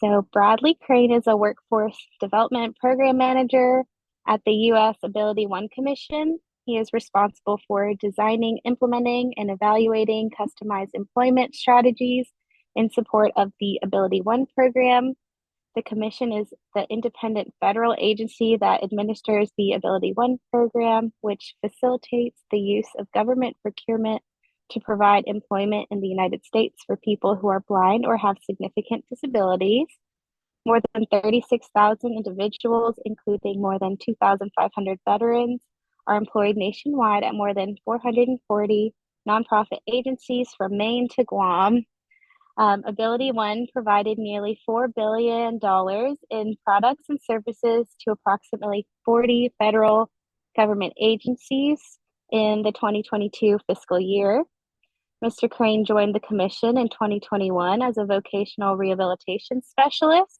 So Bradley Crain is a workforce development program manager at the U.S. Ability One Commission. He is responsible for designing, implementing, and evaluating customized employment strategies in support of the Ability One program. The Commission is the independent federal agency that administers the Ability One program, which facilitates the use of government procurement to provide employment in the United States for people who are blind or have significant disabilities. More than 36,000 individuals, including more than 2,500 veterans, are employed nationwide at more than 440 nonprofit agencies from Maine to Guam. Ability One provided nearly $4 billion in products and services to approximately 40 federal government agencies in the 2022 fiscal year. Mr. Crain joined the commission in 2021 as a vocational rehabilitation specialist.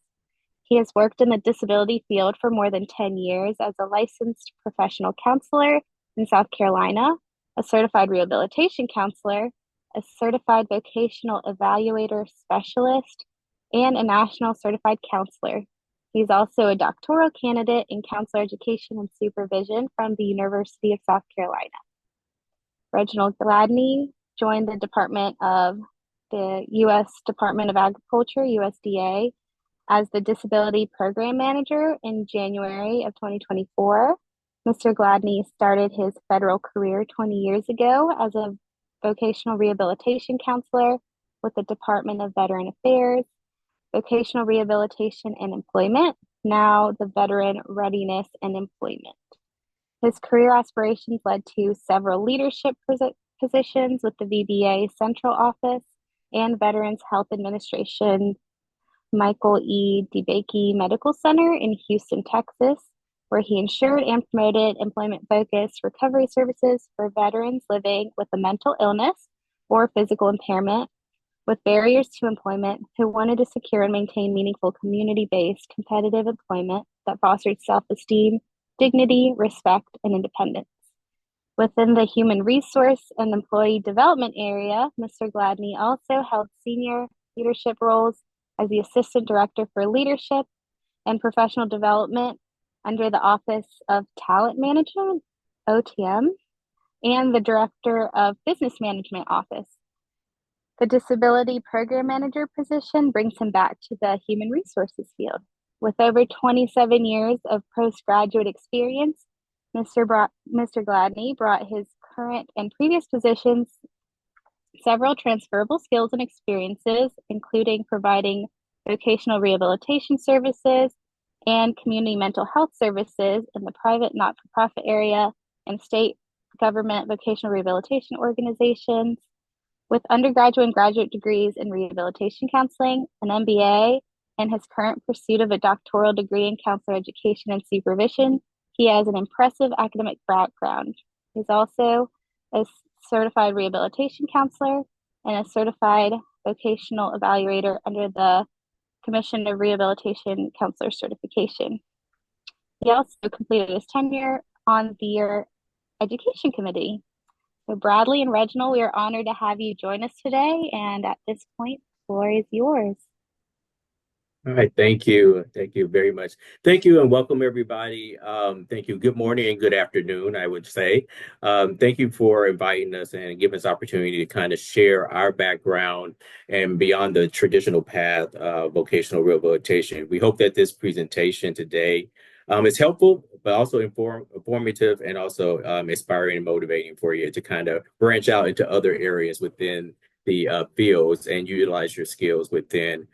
He has worked in the disability field for more than 10 years as a licensed professional counselor in South Carolina, a certified rehabilitation counselor, a certified vocational evaluator specialist, and a national certified counselor. He's also a doctoral candidate in counselor education and supervision from the University of South Carolina. Reginald Gladney joined the U.S. Department of Agriculture, USDA, as the Disability Program Manager in January of 2024. Mr. Gladney started his federal career 20 years ago as a vocational rehabilitation counselor with the Department of Veteran Affairs, Vocational Rehabilitation and Employment, now the Veteran Readiness and Employment. His career aspirations led to several leadership positions with the VBA Central Office and Veterans Health Administration Michael E. DeBakey Medical Center in Houston, Texas, where he ensured and promoted employment-focused recovery services for veterans living with a mental illness or physical impairment with barriers to employment who wanted to secure and maintain meaningful community-based competitive employment that fostered self-esteem, dignity, respect, and independence. Within the human resource and employee development area, Mr. Gladney also held senior leadership roles as the Assistant Director for Leadership and Professional Development under the Office of Talent Management, OTM, and the Director of Business Management Office. The Disability Program Manager position brings him back to the human resources field. With over 27 years of postgraduate experience, Mr. Gladney brought his current and previous positions several transferable skills and experiences, including providing vocational rehabilitation services and community mental health services in the private not-for-profit area and state government vocational rehabilitation organizations. With undergraduate and graduate degrees in rehabilitation counseling, an MBA, and his current pursuit of a doctoral degree in counselor education and supervision, he has an impressive academic background. He's also a certified rehabilitation counselor and a certified vocational evaluator under the Commission of Rehabilitation Counselor Certification. He also completed his tenure on the Education Committee. So Bradley and Reginald, we are honored to have you join us today. And at this point, the floor is yours. All right, thank you. Thank you very much. Thank you and welcome everybody. Thank you. Good morning and good afternoon, I would say. Thank you for inviting us and giving us opportunity to kind of share our background and beyond the traditional path of vocational rehabilitation. We hope that this presentation today is helpful, but also informative and also inspiring and motivating for you to kind of branch out into other areas within the fields and utilize your skills within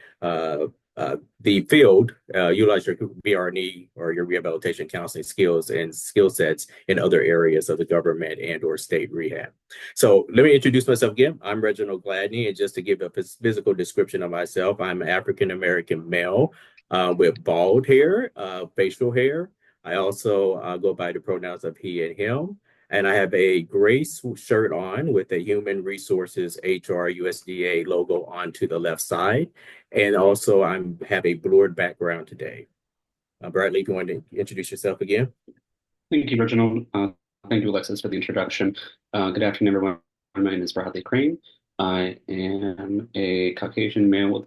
the field, utilize your VRNE or your rehabilitation counseling skills and skill sets in other areas of the government and or state rehab. So let me introduce myself again. I'm Reginald Gladney, and just to give a physical description of myself, I'm an African-American male with bald hair, facial hair. I also go by the pronouns of he and him. And I have a gray shirt on with a Human Resources HR USDA logo onto the left side. And also I have a blurred background today. Bradley, if you want to introduce yourself again. Thank you, Reginald. Thank you, Alexis, for the introduction. Good afternoon, everyone. My name is Bradley Crain. I am a Caucasian male with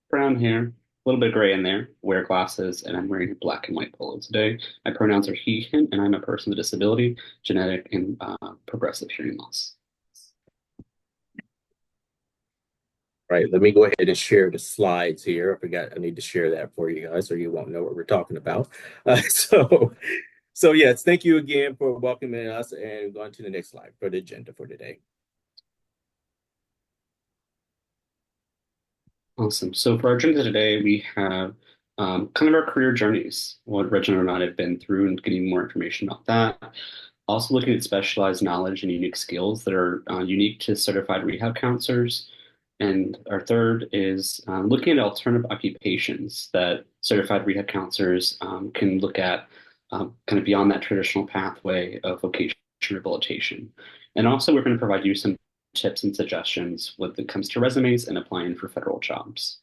brown hair little bit gray in there, wear glasses, and I'm wearing a black and white polo today. My pronouns are he, him, and I'm a person with a disability, genetic, and progressive hearing loss. Right, let me go ahead and share the slides here. I forgot I need to share that for you guys, so you won't know what we're talking about. So yes, thank you again for welcoming us, and going to the next slide for the agenda for today. Awesome. So for our agenda today, we have kind of our career journeys, what Reginald and I have been through, and getting more information about that. Also looking at specialized knowledge and unique skills that are unique to certified rehab counselors. And our third is looking at alternative occupations that certified rehab counselors can look at kind of beyond that traditional pathway of vocational rehabilitation. And also, we're going to provide you some tips and suggestions when it comes to resumes and applying for federal jobs.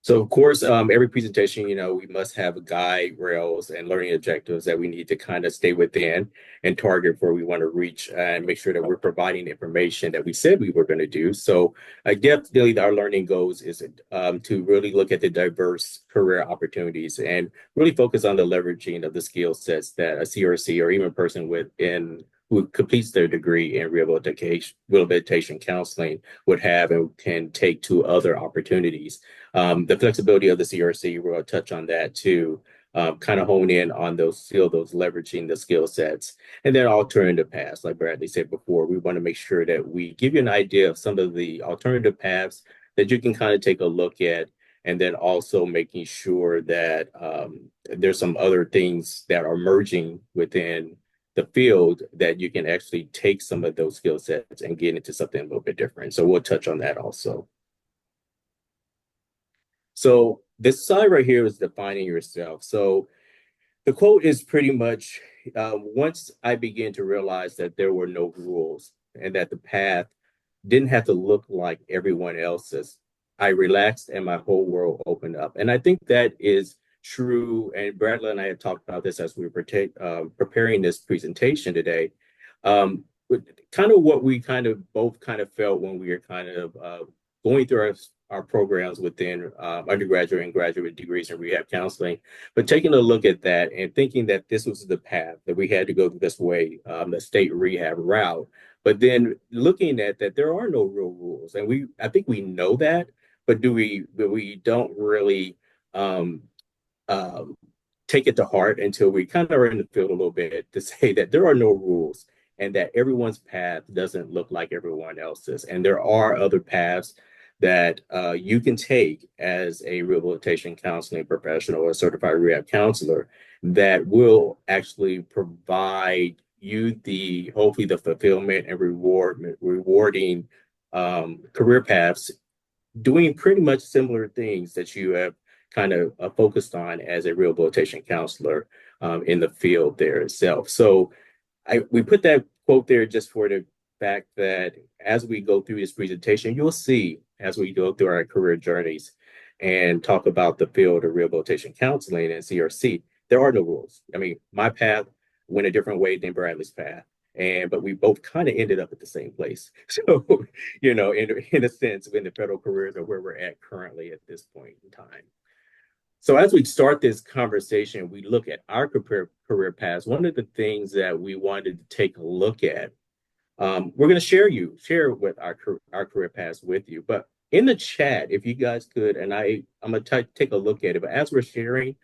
So of course, every presentation, we must have guide rails and learning objectives that we need to kind of stay within and target where we want to reach, and make sure that we're providing information that we said we were going to do. So definitely our learning goals is to really look at the diverse career opportunities and really focus on the leveraging of the skill sets that a CRC or even a person who completes their degree in rehabilitation counseling would have and can take to other opportunities. The flexibility of the CRC, we'll touch on that too, kind of hone in on those leveraging the skill sets. And then alternative paths, like Bradley said before, we want to make sure that we give you an idea of some of the alternative paths that you can kind of take a look at, and then also making sure that there's some other things that are merging within the field that you can actually take some of those skill sets and get into something a little bit different. So we'll touch on that also. So this slide right here is defining yourself. So the quote is pretty much, once I began to realize that there were no rules and that the path didn't have to look like everyone else's, I relaxed and my whole world opened up. And I think that is true. And Bradley and I have talked about this as we were preparing this presentation today. Kind of what we kind of both kind of felt when we were kind of going through our programs within undergraduate and graduate degrees in rehab counseling, but taking a look at that and thinking that this was the path that we had to go this way, the state rehab route, but then looking at that there are no real rules, and I think we know that, but we don't really take it to heart until we kind of are in the field a little bit to say that there are no rules and that everyone's path doesn't look like everyone else's, and there are other paths that you can take as a rehabilitation counseling professional or certified rehab counselor that will actually provide you hopefully the fulfillment and rewarding career paths, doing pretty much similar things that you have kind of focused on as a rehabilitation counselor in the field there itself. So we put that quote there just for the fact that as we go through this presentation, you'll see as we go through our career journeys and talk about the field of rehabilitation counseling and CRC, there are no rules. I mean, my path went a different way than Bradley's path, but we both kind of ended up at the same place. So, in a sense, in the federal careers are where we're at currently at this point in time. So as we start this conversation, we look at our career paths. One of the things that we wanted to take a look at, we're going to share with our career paths with you. But in the chat, if you guys could, and I'm going to take a look at it, but as we're sharing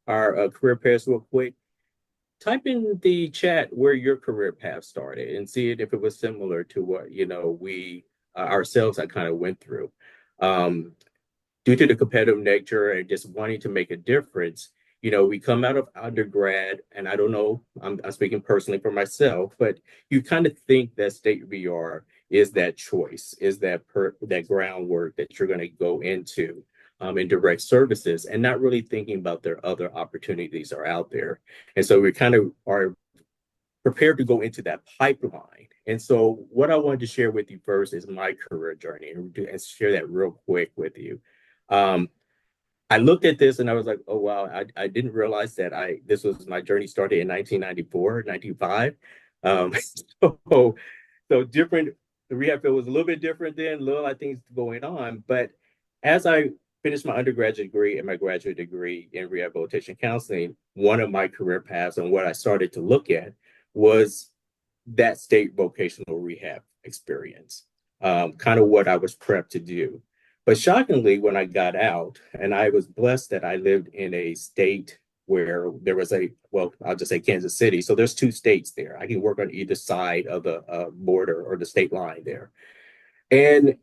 our career paths real quick, type in the chat where your career path started and see if it was similar to what, we ourselves I kind of went through. Due to the competitive nature and just wanting to make a difference, we come out of undergrad, and I don't know, I'm speaking personally for myself, but you kind of think that state VR is that choice, is that groundwork that you're going to go into in direct services, and not really thinking about their other opportunities are out there. And so we kind of are prepared to go into that pipeline. And so what I wanted to share with you first is my career journey and share that real quick with you. I looked at this and I was like, oh, wow, I didn't realize that this was my journey started in 1994, 95. So different, the rehab field was a little bit different then, a lot of things going on, but as I finished my undergraduate degree and my graduate degree in rehabilitation counseling, one of my career paths and what I started to look at was that state vocational rehab experience, kind of what I was prepped to do. But shockingly, when I got out, and I was blessed that I lived in a state where there was well, I'll just say Kansas City. So there's two states there. I can work on either side of the border or the state line there. And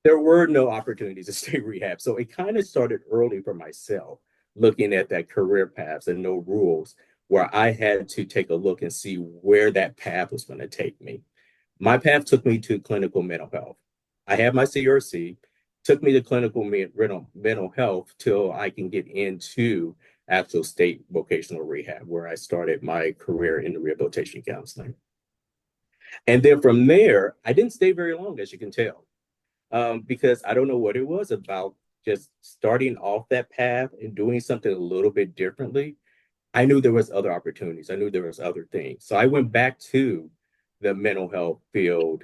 there were no opportunities to stay rehab. So it kind of started early for myself, looking at that career paths and no rules, where I had to take a look and see where that path was going to take me. My path took me to clinical mental health. I had my CRC, took me to clinical mental health till I can get into actual state vocational rehab, where I started my career in the rehabilitation counseling. And then from there, I didn't stay very long, as you can tell, because I don't know what it was about just starting off that path and doing something a little bit differently. I knew there was other opportunities. I knew there was other things. So I went back to the mental health field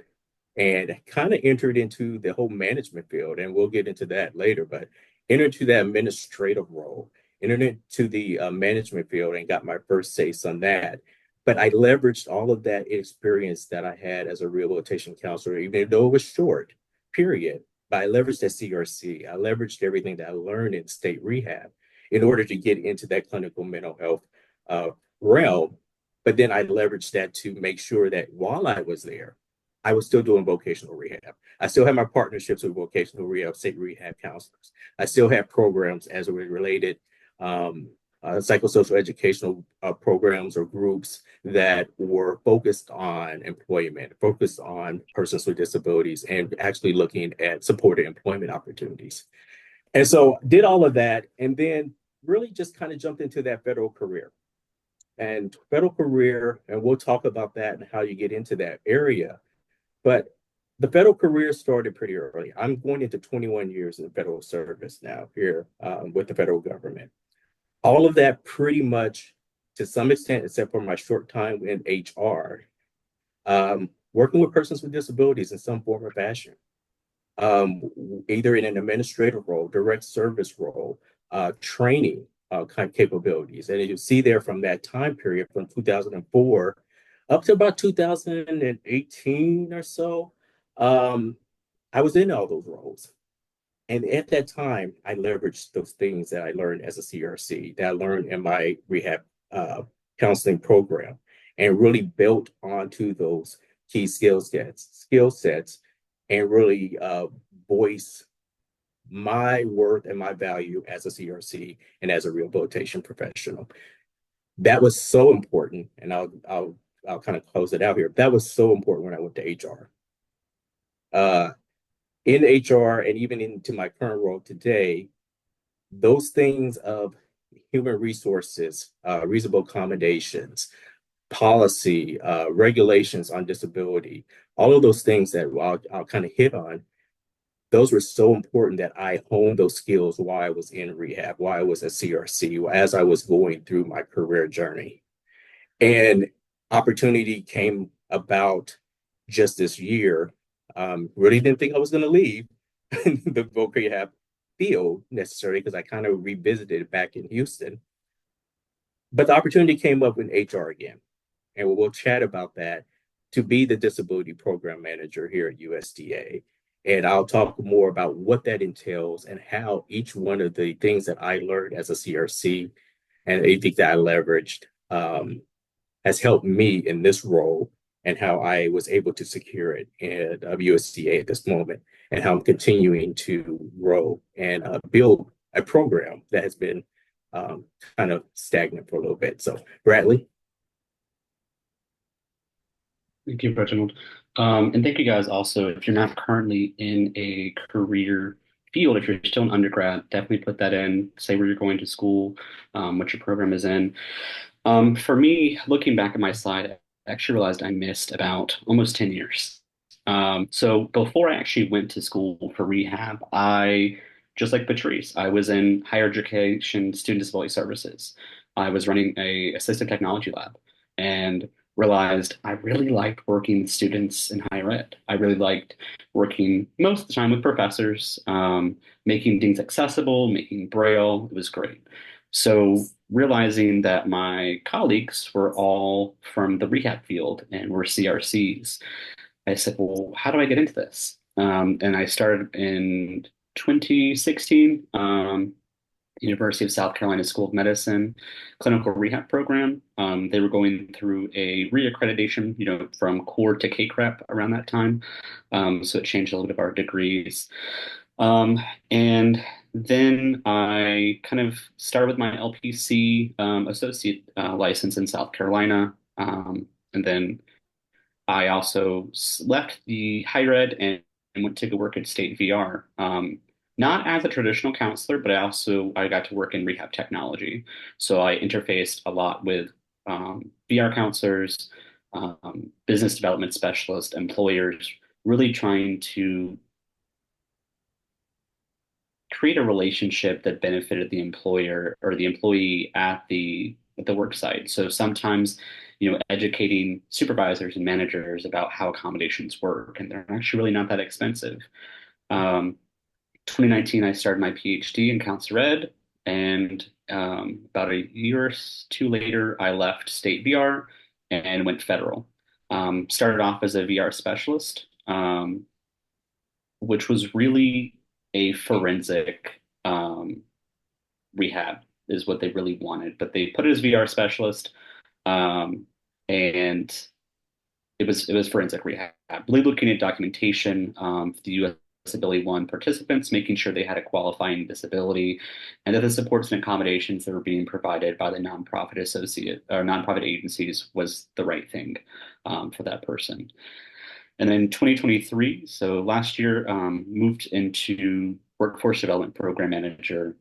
and kind of entered into the whole management field. And we'll get into that later, but entered into that administrative role, entered into the management field and got my first taste on that. But I leveraged all of that experience that I had as a rehabilitation counselor, even though it was short, period. But I leveraged that CRC. I leveraged everything that I learned in state rehab in order to get into that clinical mental health uh, realm. But then I leveraged that to make sure that while I was there, I was still doing vocational rehab. I still had my partnerships with vocational rehab, state rehab counselors. I still had programs as it related psychosocial educational programs or groups that were focused on employment, focused on persons with disabilities, and actually looking at supported employment opportunities. And so did all of that, and then really just kind of jumped into that federal career. And federal career, and we'll talk about that and how you get into that area. But the federal career started pretty early. I'm going into 21 years in federal service now here with the federal government. All of that pretty much, to some extent, except for my short time in HR, working with persons with disabilities in some form or fashion, either in an administrative role, direct service role, training kind of capabilities. And you see there from that time period from 2004 up to about 2018 or so, I was in all those roles. And at that time, I leveraged those things that I learned as a CRC, that I learned in my rehab counseling program, and really built onto those key skill sets, and really voice my worth and my value as a CRC and as a rehabilitation professional. That was so important, and I'll kind of close it out here. That was so important when I went to HR. In HR and even into my current role today, those things of human resources, reasonable accommodations, policy, regulations on disability, all of those things that I'll kind of hit on, those were so important that I honed those skills while I was in rehab, while I was at CRC, as I was going through my career journey. And opportunity came about just this year. Really didn't think I was going to leave the voc rehab field necessarily because I kind of revisited it back in Houston. But the opportunity came up in HR again. And we'll chat about that to be the disability program manager here at USDA. And I'll talk more about what that entails and how each one of the things that I learned as a CRC and anything that I leveraged has helped me in this role and how I was able to secure it at USDA at this moment and how I'm continuing to grow and build a program that has been kind of stagnant for a little bit. So, Bradley. Thank you, Reginald. And thank you guys also. If you're not currently in a career field, if you're still an undergrad, definitely put that in, say where you're going to school, what your program is in. For me, looking back at my slide, I actually realized I missed about almost 10 years. So before I actually went to school for rehab, just like Patrice, I was in higher education student disability services. I was running a assistive technology lab. And realized I really liked working with students in higher ed. I really liked working most of the time with professors, making things accessible, making Braille. It was great. So realizing that my colleagues were all from the rehab field and were CRCs, I said, well, how do I get into this? And I started in 2016. University of South Carolina School of Medicine clinical rehab program. They were going through a reaccreditation, from core to CACREP around that time. So it changed a little bit of our degrees. And then I kind of started with my LPC associate license in South Carolina. And then I also left the higher ed and went to go work at State VR. Not as a traditional counselor, but I got to work in rehab technology. So I interfaced a lot with VR counselors, business development specialists, employers, really trying to create a relationship that benefited the employer or the employee at the work site. So sometimes, educating supervisors and managers about how accommodations work, and they're actually really not that expensive. Um, 2019, I started my PhD in counselor ed, and about a year or two later, I left state VR and went federal. Started off as a VR specialist, which was really a forensic rehab is what they really wanted, but they put it as VR specialist, and it was forensic rehab, really looking at documentation for the U.S. Disability One participants, making sure they had a qualifying disability, and that the supports and accommodations that were being provided by the nonprofit associate or nonprofit agencies was the right thing for that person. And then 2023, so last year, moved into workforce development program manager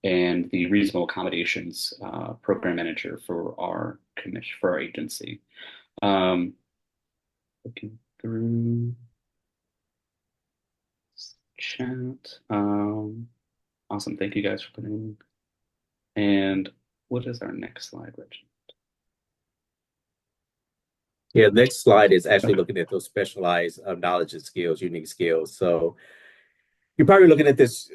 and the reasonable accommodations program manager for our commission for our agency. Looking through chat. Awesome. Thank you guys for putting in. And what is our next slide, Rich? Yeah, next slide is actually looking at those specialized knowledge and skills, unique skills. So you're probably looking at this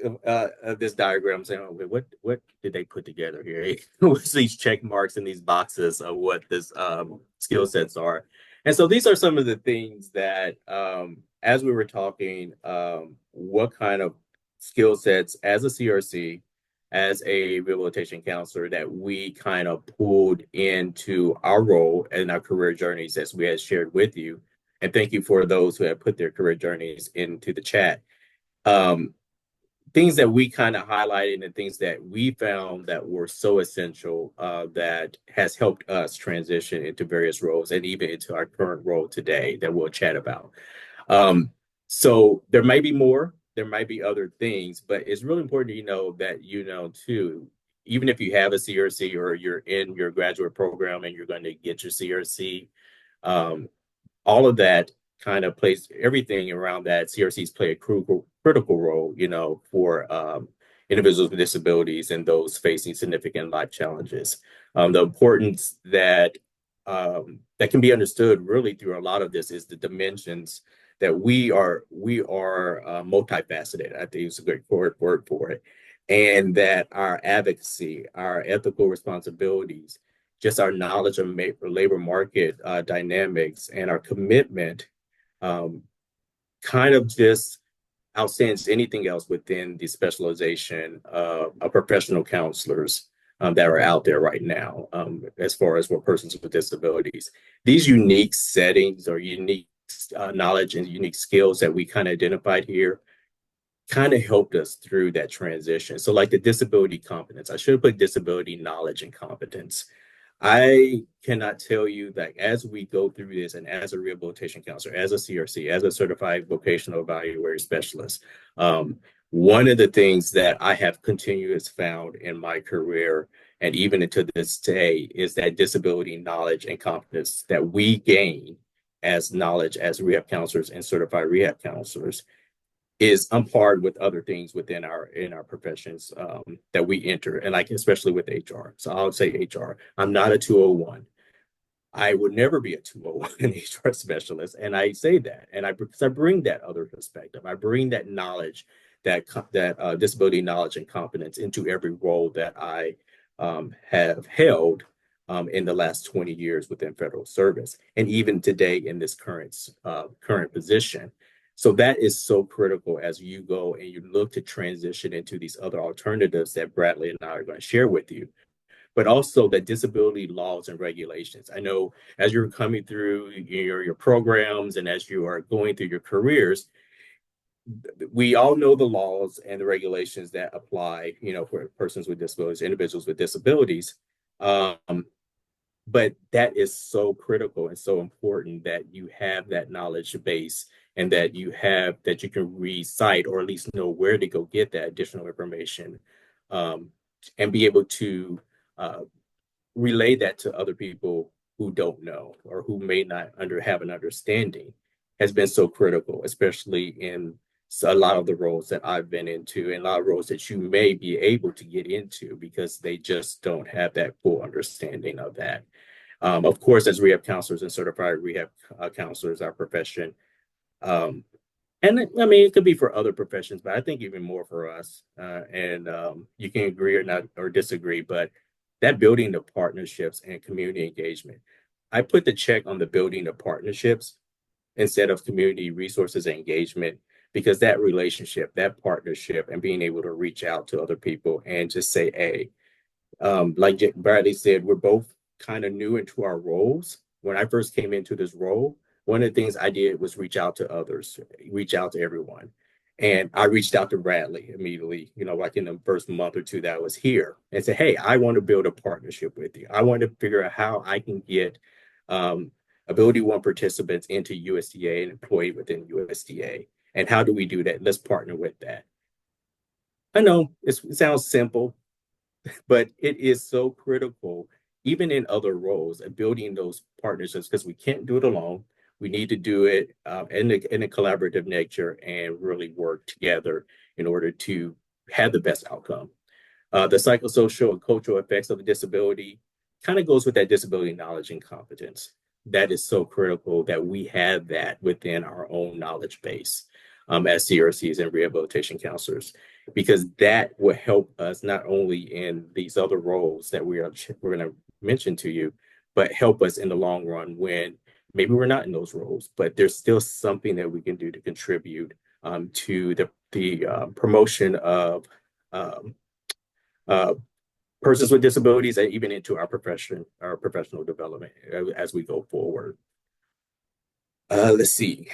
diagram saying, "Okay, what did they put together here? What's these check marks and these boxes of what this skill sets are?" And so these are some of the things that, as we were talking, what kind of skill sets as a CRC, as a rehabilitation counselor, that we kind of pulled into our role and our career journeys as we had shared with you. And thank you for those who have put their career journeys into the chat. Um, Things that we kind of highlighted and things that we found that were so essential that has helped us transition into various roles and even into our current role today that we'll chat about. So there might be more, there might be other things, but it's really important to know that, too, even if you have a CRC or you're in your graduate program and you're going to get your CRC, all of that kind of plays everything around that. CRCs play a critical role, for individuals with disabilities and those facing significant life challenges. The importance that can be understood really through a lot of this is the dimensions that we are multifaceted. I think it's a great word for it, and that our advocacy, our ethical responsibilities, just our knowledge of labor market dynamics, and our commitment kind of just outstands anything else within the specialization of professional counselors that are out there right now, as far as what persons with disabilities. These unique settings or unique knowledge and unique skills that we kind of identified here kind of helped us through that transition. So like the disability competence, I should have put disability knowledge and competence. I cannot tell you that as we go through this and as a rehabilitation counselor, as a CRC, as a certified vocational evaluator specialist, one of the things that I have continuous found in my career and even into this day is that disability knowledge and competence that we gain as knowledge as rehab counselors and certified rehab counselors is on par with other things within our professions that we enter, and like especially with HR. So I'll say HR. I'm not a 201. I would never be a 201 HR specialist. And I say that, and because I bring that other perspective, I bring that knowledge, that disability knowledge and competence into every role that I have held in the last 20 years within federal service, and even today in this current position. So that is so critical as you go and you look to transition into these other alternatives that Bradley and I are going to share with you, but also the disability laws and regulations. I know as you're coming through your programs and as you are going through your careers, we all know the laws and the regulations that apply, for persons with disabilities, individuals with disabilities. But that is so critical and so important that you have that knowledge base and that you can recite or at least know where to go get that additional information, um, and be able to uh, relay that to other people who don't know or who may not have an understanding has been so critical, especially in a lot of the roles that I've been into and a lot of roles that you may be able to get into because they just don't have that full understanding of that. Of course, as rehab counselors and certified rehab counselors, our profession, um, and I mean, it could be for other professions, but I think even more for us. And you can agree or not or disagree, but that building of partnerships and community engagement, I put the check on the building of partnerships instead of community resources and engagement because that relationship, that partnership, and being able to reach out to other people and just say, hey, like Bradley said, we're both kind of new into our roles. When I first came into this role, one of the things I did was reach out to others, reach out to everyone. And I reached out to Bradley immediately, like in the first month or two that I was here and said, hey, I want to build a partnership with you. I want to figure out how I can get um, Ability One participants into USDA and employed within USDA. And how do we do that? Let's partner with that. I know it sounds simple, but it is so critical, even in other roles, and building those partnerships because we can't do it alone. We need to do it in a collaborative nature and really work together in order to have the best outcome. The psychosocial and cultural effects of a disability kind of goes with that disability knowledge and competence. That is so critical that we have that within our own knowledge base as CRCs and rehabilitation counselors, because that will help us not only in these other roles that we're going to mention to you, but help us in the long run when maybe we're not in those roles, but there's still something that we can do to contribute to the promotion of um, uh, persons with disabilities and even into our professional development as we go forward. Let's see,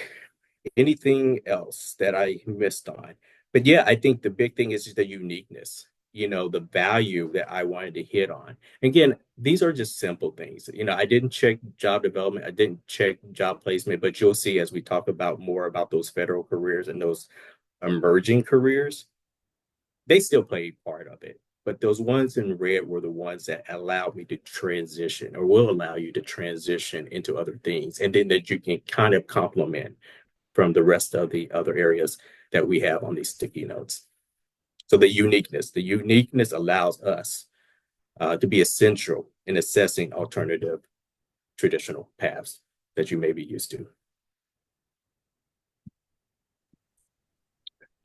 anything else that I missed on? But yeah, I think the big thing is just the uniqueness, the value that I wanted to hit on. Again, these are just simple things. I didn't check job development, I didn't check job placement, but you'll see as we talk about more about those federal careers and those emerging careers, they still play a part of it. But those ones in red were the ones that allowed me to transition or will allow you to transition into other things. And then that you can kind of complement from the rest of the other areas that we have on these sticky notes. So the uniqueness allows us to be essential in assessing alternative traditional paths that you may be used to.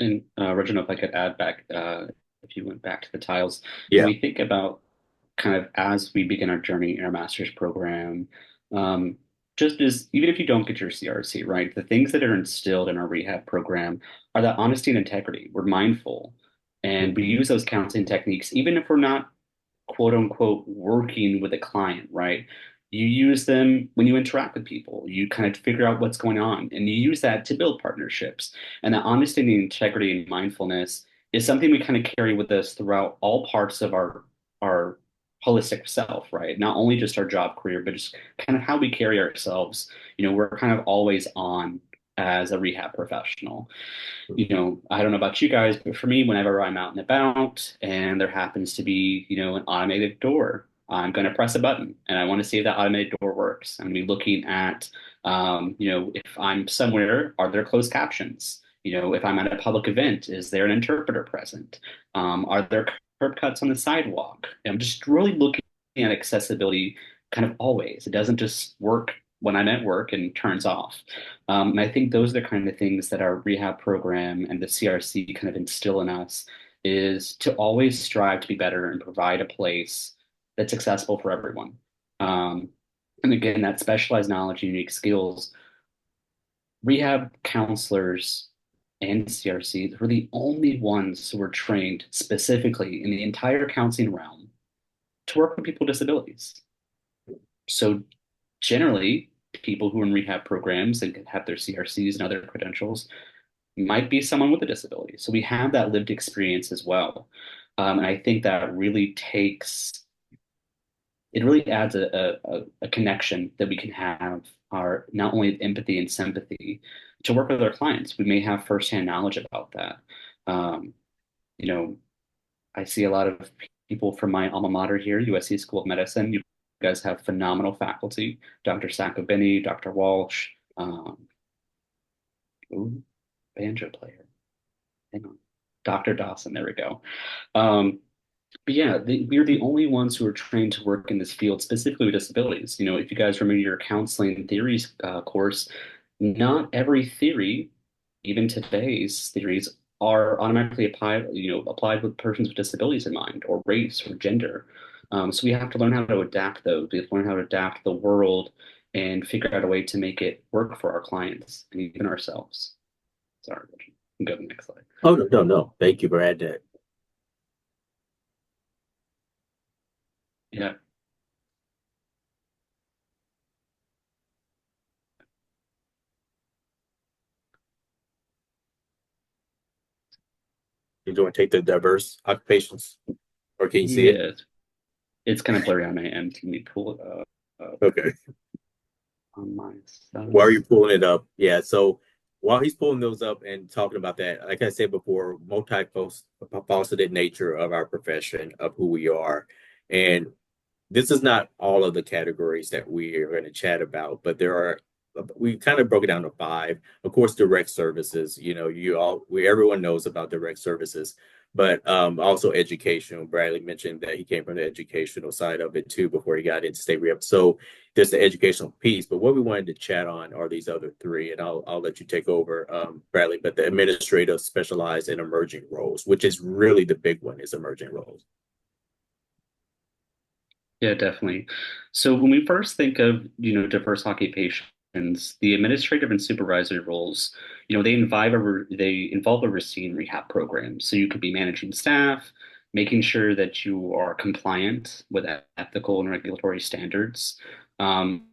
And Reginald, if I could add back, if you went back to the tiles, when Yeah. we think about kind of as we begin our journey in our master's program, um, just as even if you don't get your CRC, right, the things that are instilled in our rehab program are that honesty and integrity. We're mindful and we use those counseling techniques, even if we're not quote unquote working with a client, right? You use them when you interact with people. You kind of figure out what's going on and you use that to build partnerships. And that honesty and integrity and mindfulness is something we kind of carry with us throughout all parts of our holistic self, right? Not only just our job career, but just kind of how we carry ourselves. We're kind of always on as a rehab professional. I don't know about you guys, but for me, whenever I'm out and about and there happens to be, an automated door, I'm going to press a button and I want to see if that automated door works. I'm going to be looking at, if I'm somewhere, are there closed captions? If I'm at a public event, is there an interpreter present? Are there curb cuts on the sidewalk? I'm just really looking at accessibility kind of always. It doesn't just work when I'm at work and turns off. And I think those are the kind of things that our rehab program and the CRC kind of instill in us is to always strive to be better and provide a place that's accessible for everyone. Um, and again, that specialized knowledge, unique skills, rehab counselors and CRC were the only ones who were trained specifically in the entire counseling realm to work with people with disabilities. So generally, people who are in rehab programs and have their CRCs and other credentials might be someone with a disability. So we have that lived experience as well. And I think that really it really adds a connection that we can have our not only empathy and sympathy to work with our clients. We may have firsthand knowledge about that. Um, you know, I see a lot of people from my alma mater here, USC School of Medicine. You guys have phenomenal faculty, Dr. Saccobenny, Dr. Walsh, ooh, banjo player. Hang on. Dr. Dawson, there we go. Um, but yeah, we're the only ones who are trained to work in this field, specifically with disabilities. If you guys remember your counseling theories course, not every theory, even today's theories, are automatically applied with persons with disabilities in mind, or race, or gender. So we have to learn how to adapt those. We have to learn how to adapt the world and figure out a way to make it work for our clients and even ourselves. Sorry, Richard. You can go to the next slide. Oh, no, no, no. Thank you for adding that. Yeah. You want to take the diverse occupations, or can you see it? Yeah, it's kind of blurry on my end. Let me pull it up Okay. on my Why are side. you pulling it up? Yeah. So while he's pulling those up and talking about that, like I said before, multifaceted nature of our profession, of who we are, and this is not all of the categories that we are going to chat about, but there are, we kind of broke it down to five. Of course, direct services, everyone knows about direct services, but also educational. Bradley mentioned that he came from the educational side of it too before he got into state rehab. So there's the educational piece, but what we wanted to chat on are these other three, and I'll let you take over, Bradley. But the administrative, specialized, and emerging roles, which is really the big one, is emerging roles. Yeah, definitely. So when we first think of, diverse occupations, the administrative and supervisory roles, they involve overseeing rehab programs. So you could be managing staff, making sure that you are compliant with ethical and regulatory standards. Um,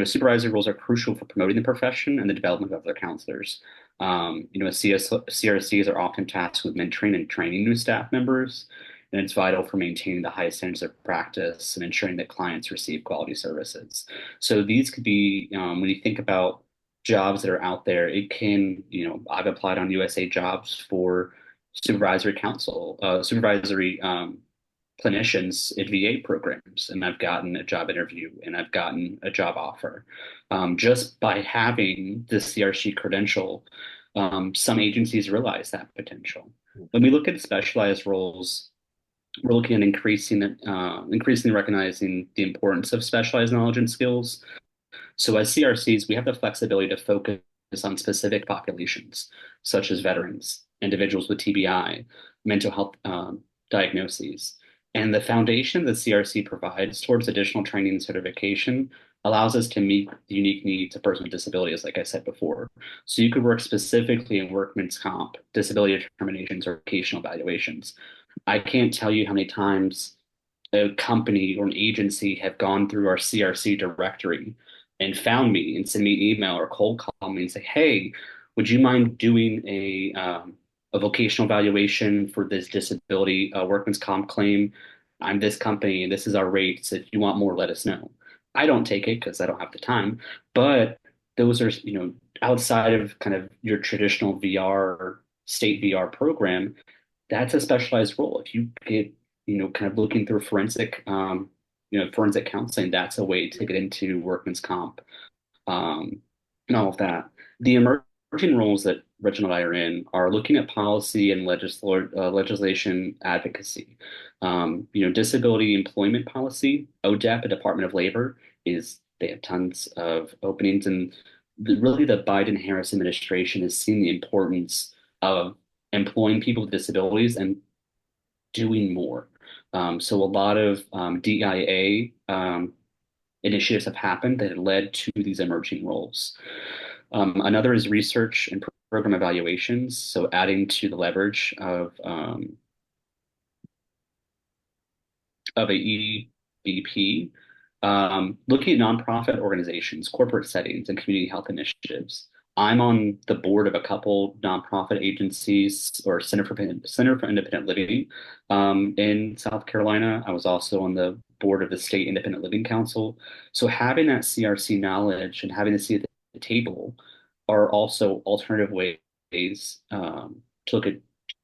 Supervisory roles are crucial for promoting the profession and the development of their counselors. CRCs are often tasked with mentoring and training new staff members, and it's vital for maintaining the highest standards of practice and ensuring that clients receive quality services. So these could be, when you think about jobs that are out there, it can, I've applied on USA Jobs for supervisory clinicians at VA programs, and I've gotten a job interview and I've gotten a job offer. Just by having the CRC credential, some agencies realize that potential. When we look at specialized roles, we're looking at increasingly recognizing the importance of specialized knowledge and skills. So as CRCs, we have the flexibility to focus on specific populations, such as veterans, individuals with TBI, mental health diagnoses. And the foundation that CRC provides towards additional training and certification allows us to meet the unique needs of persons with disabilities, like I said before. So you could work specifically in workman's comp, disability determinations, or vocational evaluations. I can't tell you how many times a company or an agency have gone through our CRC directory and found me and send me an email or cold call me and say, "Hey, would you mind doing a vocational evaluation for this disability workman's comp claim? I'm this company and this is our rates. If you want more, let us know." I don't take it because I don't have the time, but those are, outside of kind of your traditional VR state VR program, that's a specialized role. If you get, kind of looking through forensic counseling, that's a way to get into workman's comp, and all of that. The emerging roles that Reginald and I are in are looking at policy and legislation advocacy. Disability employment policy, ODEP, Department of Labor, they have tons of openings, and really the Biden-Harris administration has seen the importance of employing people with disabilities and doing more. So a lot of DIA initiatives have happened that led to these emerging roles. Another is research and program evaluations, so adding to the leverage of a EBP, looking at nonprofit organizations, corporate settings, and community health initiatives. I'm on the board of a couple nonprofit agencies or Center for Independent Living in South Carolina. I was also on the board of the State Independent Living Council. So having that CRC knowledge and having to see at the table are also alternative ways to look at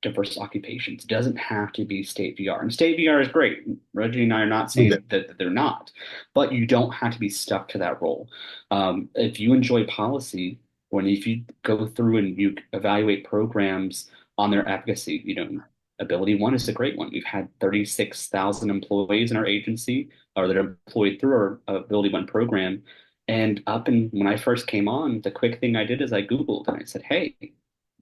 diverse occupations. It doesn't have to be state VR. And state VR is great. Reggie and I are not saying that they're not, but you don't have to be stuck to that role. If you enjoy policy, when if you go through and you evaluate programs on their efficacy, Ability One is a great one. We've had 36,000 employees in our agency or that are employed through our Ability One program. And when I first came on, the quick thing I did is I Googled and I said, hey,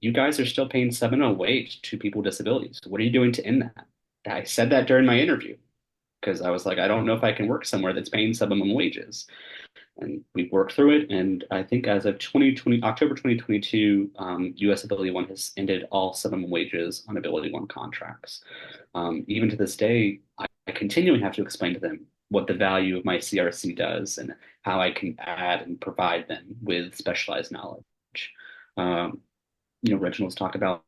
you guys are still paying $7 wage to people with disabilities. What are you doing to end that? I said that during my interview because I was like, I don't know if I can work somewhere that's paying $7 wages. And we've worked through it. And I think as of October 2022, US Ability One has ended all $7 wages on Ability One contracts. Even to this day, I continually have to explain to them what the value of my CRC does and how I can add and provide them with specialized knowledge. Reginald's talked about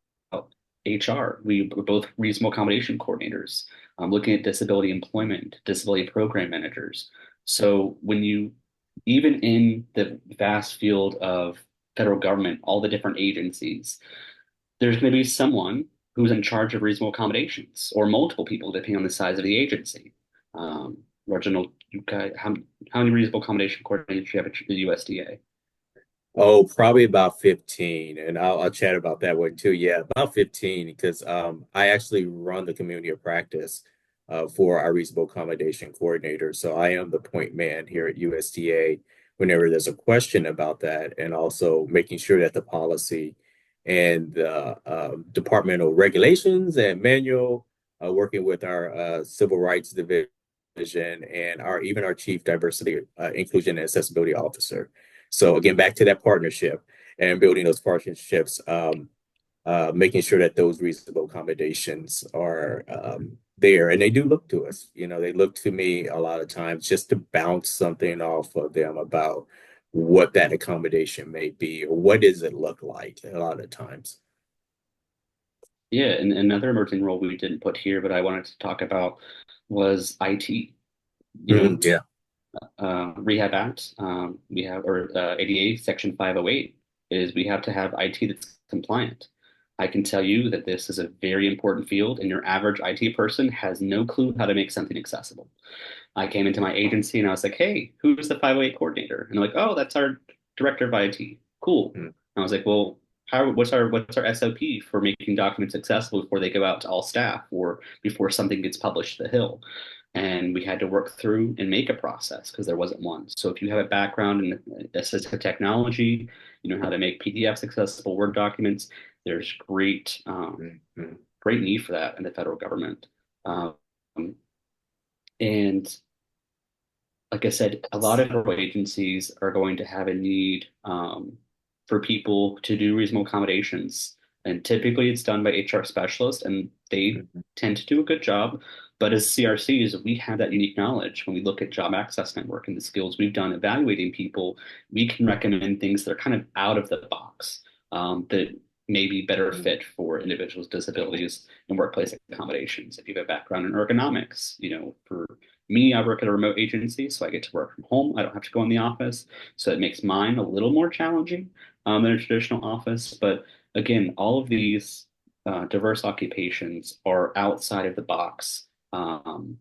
HR. We're both reasonable accommodation coordinators, looking at disability employment, disability program managers. So even in the vast field of federal government, all the different agencies, there's going to be someone who's in charge of reasonable accommodations or multiple people depending on the size of the agency. Reginald, how many reasonable accommodation coordinators do you have at the USDA? Oh, probably about 15. And I'll chat about that one too. Yeah, about 15, because I actually run the community of practice for our reasonable accommodation coordinator. So I am the point man here at USDA whenever there's a question about that, and also making sure that the policy and the departmental regulations and manual, working with our civil rights division and even our chief diversity, inclusion, and accessibility officer. So again, back to that partnership and building those partnerships, making sure that those reasonable accommodations are there. And they do look to us. They look to me a lot of times just to bounce something off of them about what that accommodation may be or what does it look like a lot of times. Yeah, and another emerging role we didn't put here, but I wanted to talk about was IT. Yeah. Rehab Act, ADA Section 508 is we have to have IT that's compliant. I can tell you that this is a very important field, and your average IT person has no clue how to make something accessible. I came into my agency and I was like, "Hey, who's the 508 coordinator?" And they're like, "Oh, that's our director of IT." Cool. And I was like, "Well, what's our SOP for making documents accessible before they go out to all staff or before something gets published to the Hill?" And we had to work through and make a process because there wasn't one. So if you have a background in assistive technology, you know how to make PDFs accessible, Word documents, there's great need for that in the federal government. Um, and like I said, a lot of federal agencies are going to have a need for people to do reasonable accommodations. And typically it's done by HR specialists, and they tend to do a good job. But as CRCs, we have that unique knowledge. When we look at Job Access Network and the skills we've done evaluating people, we can recommend things that are kind of out of the box that may be better fit for individuals with disabilities and workplace accommodations. If you have a background in ergonomics, for me, I work at a remote agency, so I get to work from home. I don't have to go in the office. So it makes mine a little more challenging than a traditional office. But again, all of these diverse occupations are outside of the box and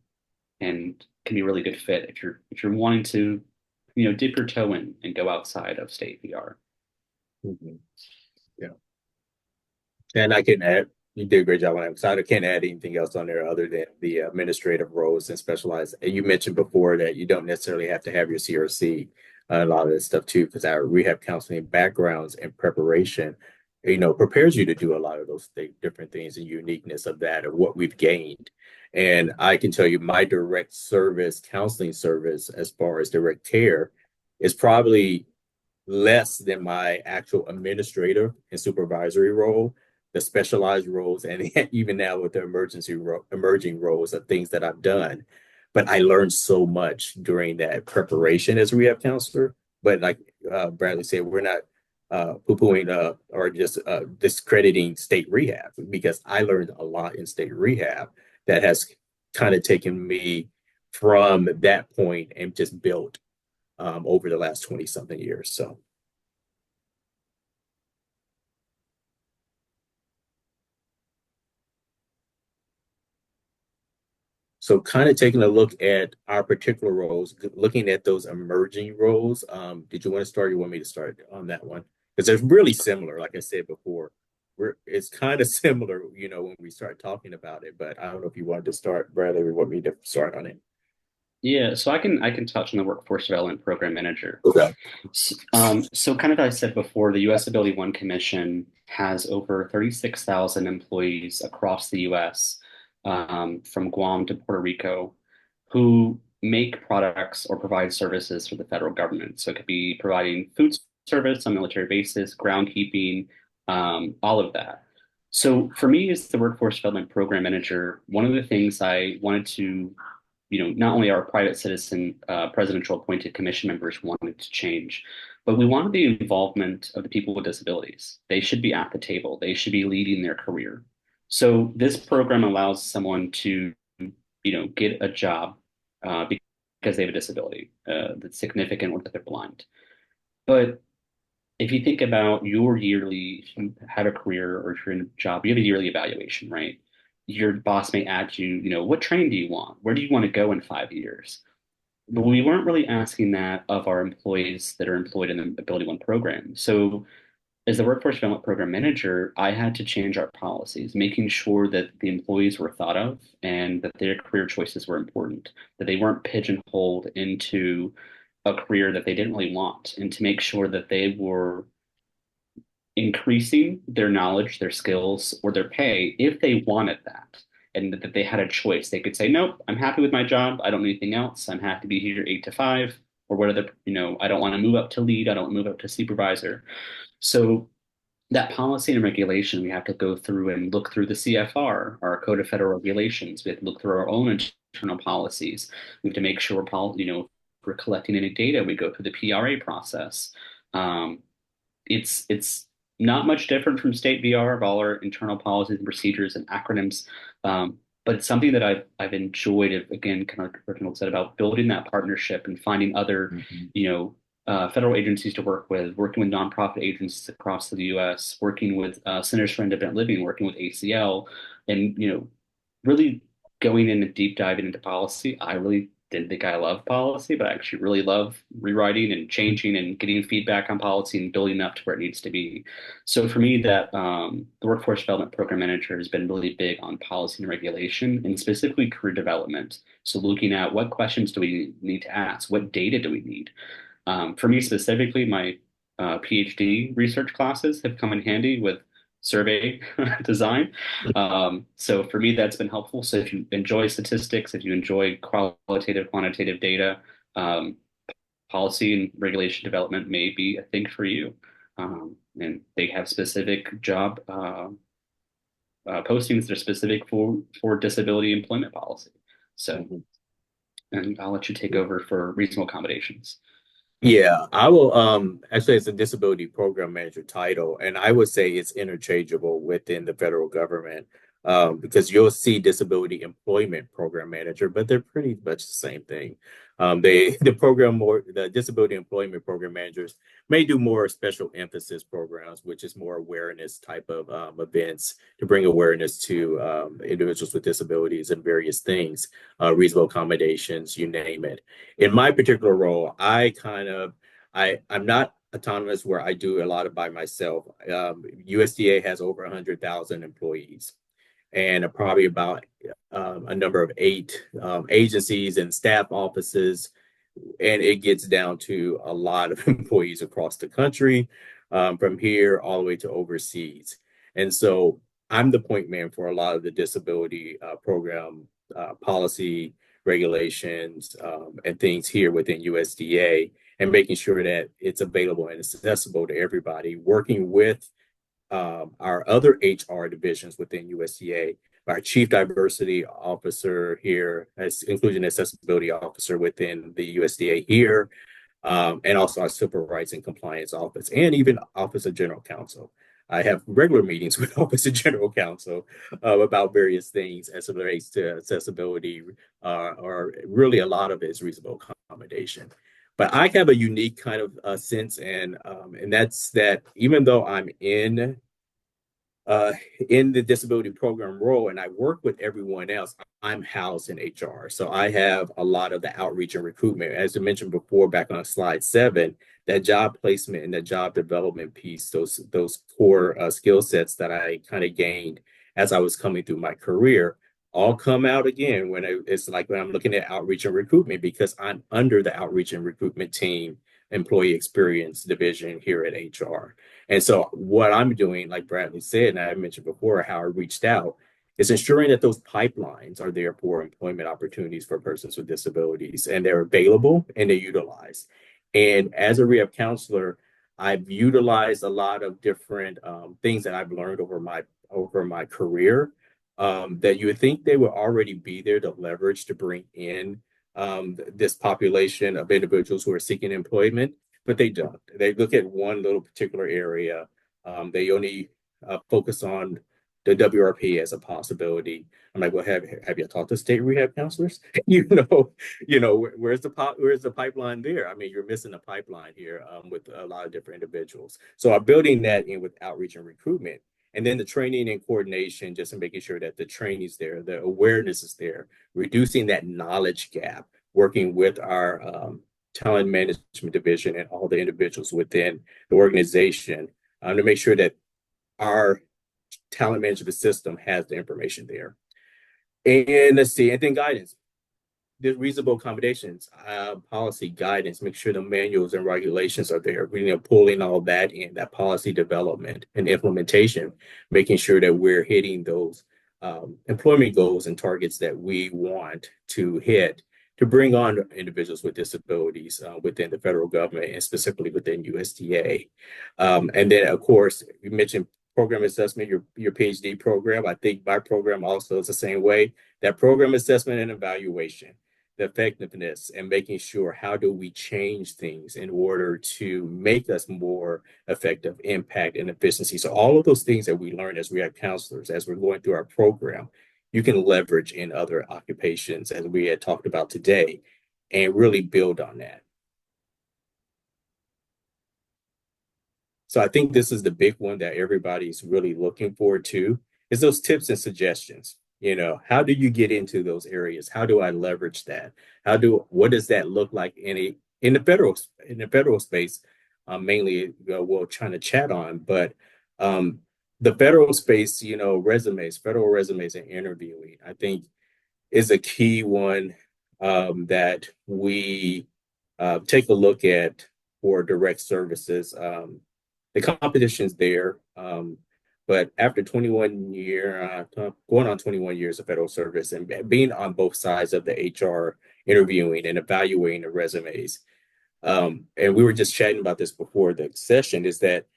can be a really good fit if you're wanting to, dip your toe in and go outside of state VR. Mm-hmm. Yeah. And I can add, you did a great job on that. So I can't add anything else on there other than the administrative roles and specialized. And you mentioned before that you don't necessarily have to have your CRC, a lot of this stuff too, because our rehab counseling backgrounds and preparation, prepares you to do a lot of those different things and uniqueness of that, of what we've gained. And I can tell you my direct service, counseling service, as far as direct care, is probably less than my actual administrative and supervisory role, the specialized roles, and even now with the emerging roles of things that I've done. But I learned so much during that preparation as a rehab counselor. But like Bradley said, we're not poo-pooing or just discrediting state rehab, because I learned a lot in state rehab that has kind of taken me from that point and just built over the last 20 something years. So kind of taking a look at our particular roles, looking at those emerging roles. Did you want to start? Or you want me to start on that one? Because they're really similar. Like I said before, it's kind of similar, when we start talking about it. But I don't know if you wanted to start, Bradley, or want me to start on it. Yeah, so I can touch on the workforce development program manager. Okay. So kind of as I said before, the U.S. Ability One Commission has over 36,000 employees across the U.S., from Guam to Puerto Rico, who make products or provide services for the federal government. So it could be providing food service on military bases, groundkeeping, all of that. So for me, as the workforce development program manager, one of the things I wanted to, not only our private citizen presidential appointed commission members wanted to change, but we wanted the involvement of the people with disabilities. They should be at the table. They should be leading their career. So this program allows someone to, get a job because they have a disability that's significant or that they're blind. But if you think about your yearly, if you have a career or if you're in a job, you have a yearly evaluation, right? Your boss may ask you, what training do you want? Where do you want to go in 5 years? But we weren't really asking that of our employees that are employed in the Ability One program. So as the workforce development program manager, I had to change our policies, making sure that the employees were thought of and that their career choices were important, that they weren't pigeonholed into a career that they didn't really want, and to make sure that they were increasing their knowledge, their skills, or their pay if they wanted that. And that they had a choice. They could say, nope, I'm happy with my job. I don't need anything else. I'm happy to be here 8 to 5, or whatever, I don't want to move up to lead. I don't want to move up to supervisor. So that policy and regulation, we have to go through and look through the CFR, our Code of Federal Regulations. We have to look through our own internal policies. We have to make sure, if we're collecting any data, we go through the PRA process. It's not much different from state VR of all our internal policies and procedures and acronyms. But it's something that I've enjoyed, again, kind of like Reginald said, about building that partnership and finding other, federal agencies to work with, working with nonprofit agencies across the U.S., working with Centers for Independent Living, working with ACL, and really going in and deep diving into policy. I really didn't think I loved policy, but I actually really love rewriting and changing and getting feedback on policy and building up to where it needs to be. So for me, that the workforce development program manager has been really big on policy and regulation, and specifically career development. So looking at what questions do we need to ask, what data do we need. For me specifically, my PhD research classes have come in handy with survey design. So for me, that's been helpful. So if you enjoy statistics, if you enjoy qualitative, quantitative data, um, policy and regulation development may be a thing for you. And they have specific job postings that are specific for disability employment policy. So, and I'll let you take over for reasonable accommodations. Yeah, I will. Actually, it's a disability program manager title, and I would say it's interchangeable within the federal government, because you'll see disability employment program manager, but they're pretty much the same thing. The disability employment program managers may do more special emphasis programs, which is more awareness type of events to bring awareness to individuals with disabilities and various things, reasonable accommodations, you name it. In my particular role, I'm not autonomous where I do a lot of by myself. USDA has over 100,000 employees and probably about a number of 8 agencies and staff offices. And it gets down to a lot of employees across the country, from here all the way to overseas. And so I'm the point man for a lot of the disability program policy regulations and things here within USDA, and making sure that it's available and accessible to everybody, working with our other HR divisions within USDA, our Chief Diversity Officer here, as Inclusion Accessibility Officer within the USDA here, and also our Civil Rights and Compliance Office, and even Office of General Counsel. I have regular meetings with Office of General Counsel about various things as it relates to accessibility, or really a lot of it is reasonable accommodation. But I have a unique kind of sense, and that's that even though I'm in the disability program role and I work with everyone else, I'm housed in HR. So I have a lot of the outreach and recruitment. As I mentioned before, back on slide 7, that job placement and the job development piece, those core skill sets that I kind of gained as I was coming through my career, all come out again it's like when I'm looking at outreach and recruitment, because I'm under the outreach and recruitment team, employee experience division here at HR. And so what I'm doing, like Bradley said, and I mentioned before how I reached out, is ensuring that those pipelines are there for employment opportunities for persons with disabilities, and they're available and they're utilized. And as a rehab counselor, I've utilized a lot of different things that I've learned over my career, that you would think they would already be there to leverage to bring in this population of individuals who are seeking employment, but they don't. They look at one little particular area. They only focus on the WRP as a possibility. I'm like, well, have you talked to state rehab counselors? Where's the pipeline there? I mean, you're missing a pipeline here with a lot of different individuals. So I'm building that in with outreach and recruitment. And then the training and coordination, just in making sure that the training is there, the awareness is there, reducing that knowledge gap, working with our talent management division and all the individuals within the organization to make sure that our talent management system has the information there. And let's see, and then guidance. The reasonable accommodations, policy guidance, make sure the manuals and regulations are there. Pulling all that in, that policy development and implementation, making sure that we're hitting those employment goals and targets that we want to hit to bring on individuals with disabilities within the federal government and specifically within USDA. And then, of course, you mentioned program assessment, your PhD program. I think my program also is the same way. That program assessment and evaluation, the effectiveness, and making sure how do we change things in order to make us more effective, impact, and efficiency. So all of those things that we learn as rehab counselors, as we're going through our program, you can leverage in other occupations, as we had talked about today, and really build on that. So I think this is the big one that everybody's really looking forward to, is those tips and suggestions. How do you get into those areas? How do I leverage that? What does that look like in the federal space? Mainly, we're trying to chat on, but the federal space, federal resumes and interviewing, I think is a key one that we take a look at for direct services. The competition's there. But after 21 going on 21 years of federal service and being on both sides of the HR interviewing and evaluating the resumes, and we were just chatting about this before the session, is that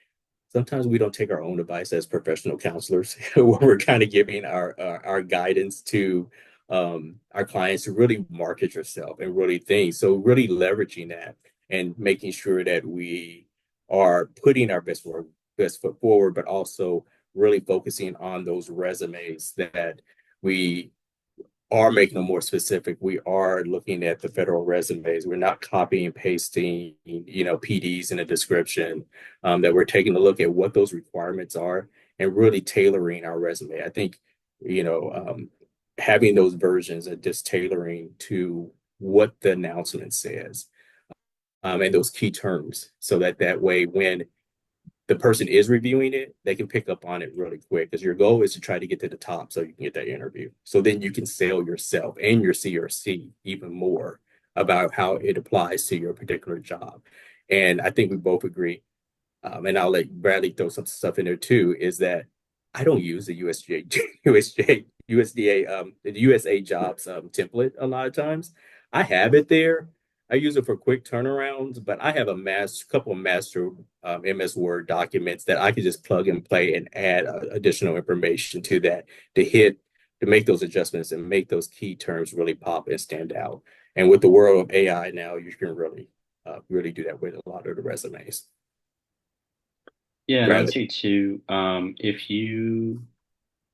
sometimes we don't take our own advice as professional counselors, where we're kind of giving our guidance to our clients to really market yourself and really think. So really leveraging that and making sure that we are putting our best foot forward, but also really focusing on those resumes that we are making them more specific. We are looking at the federal resumes. We're not copying and pasting, PDs in a description, that we're taking a look at what those requirements are and really tailoring our resume. I think, having those versions and just tailoring to what the announcement says. and those key terms, so that way when the person is reviewing it, they can pick up on it really quick, because your goal is to try to get to the top so you can get that interview. So then you can sell yourself and your CRC even more about how it applies to your particular job. And I think we both agree, and I'll let Bradley throw some stuff in there too, is that I don't use the the USA jobs template a lot of times. I have it there. I use it for quick turnarounds, but I have a couple of master MS Word documents that I can just plug and play and add additional information to that to make those adjustments and make those key terms really pop and stand out. And with the world of AI now, you can really do that with a lot of the resumes. Yeah, and I would Bradley. say too,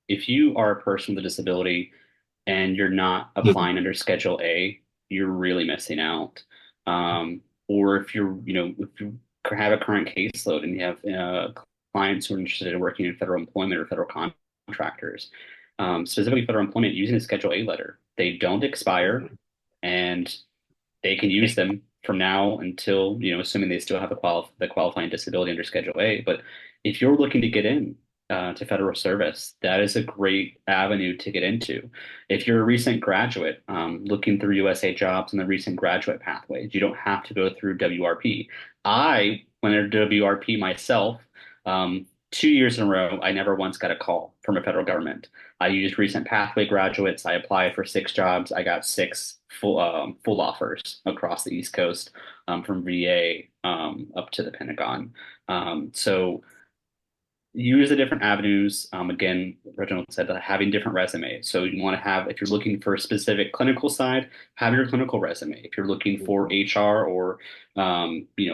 if you are a person with a disability and you're not Mhm. applying under Schedule A, you're really missing out. Or if if you have a current caseload and you have clients who are interested in working in federal employment or federal contractors, specifically federal employment, using a Schedule A letter, they don't expire and they can use them from now until, assuming they still have the qualifying disability under Schedule A. But if you're looking to get in to federal service, that is a great avenue to get into. If you're a recent graduate, looking through USA jobs and the recent graduate pathways, you don't have to go through WRP. I went under WRP myself. 2 years in a row, I never once got a call from a federal government. I used recent pathway graduates. I applied for 6 jobs. I got 6 full offers across the East Coast, from VA up to the Pentagon. So use the different avenues. Again, Reginald said that having different resumes. So you want to have, if you're looking for a specific clinical side, have your clinical resume. If you're looking for HR or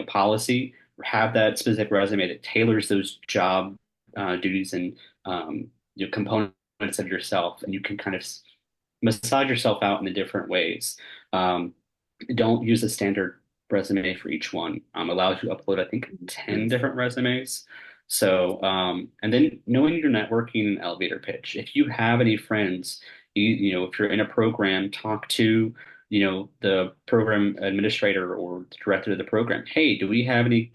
policy, have that specific resume that tailors those job duties and components of yourself, and you can kind of massage yourself out in the different ways. Um, don't use a standard resume for each one. Allows you to upload, I think, 10 different resumes. So, and then knowing your networking and elevator pitch. If you have any friends, if you're in a program, talk to, the program administrator or the director of the program. Hey, do we have any,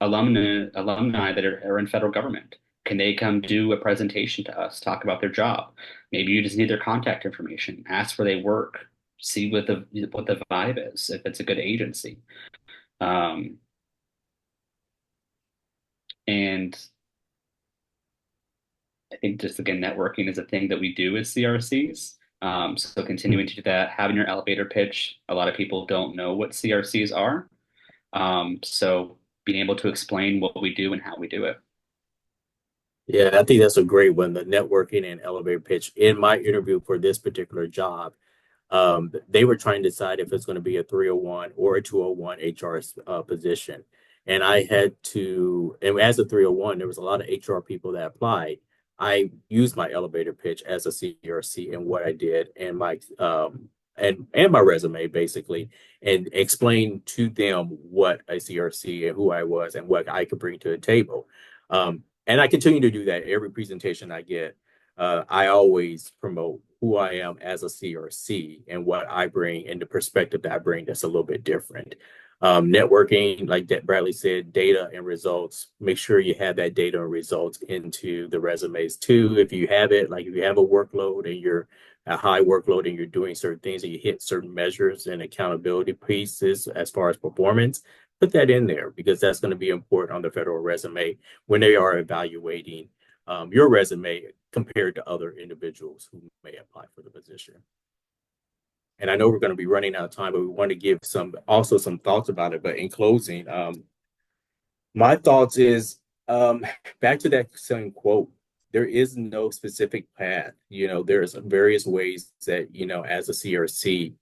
alumni that are in federal government? Can they come do a presentation to us, talk about their job? Maybe you just need their contact information, ask where they work, see what the vibe is, if it's a good agency. Um, and I think just again, networking is a thing that we do as CRCs. So continuing to do that, having your elevator pitch. A lot of people don't know what CRCs are. So being able to explain what we do and how we do it. Yeah, I think that's a great one. The networking and elevator pitch. In my interview for this particular job, they were trying to decide if it's going to be a 301 or a 201 HR position. And I had to, and as a 301, there was a lot of HR people that applied. I used my elevator pitch as a CRC and what I did and my resume basically, and explained to them what a CRC and who I was and what I could bring to the table. And I continue to do that every presentation I get. I always promote who I am as a CRC and what I bring and the perspective that I bring that's a little bit different. Networking, like that Bradley said, data and results. Make sure you have that data and results into the resumes too. If you have it, like if you have a workload and you're a high workload and you're doing certain things and you hit certain measures and accountability pieces as far as performance, put that in there because that's going to be important on the federal resume when they are evaluating your resume compared to other individuals who may apply for the position. And I know we're going to be running out of time, but we want to give some thoughts about it. But in closing, my thoughts is back to that same quote. There is no specific path. There's various ways that, as a CRC,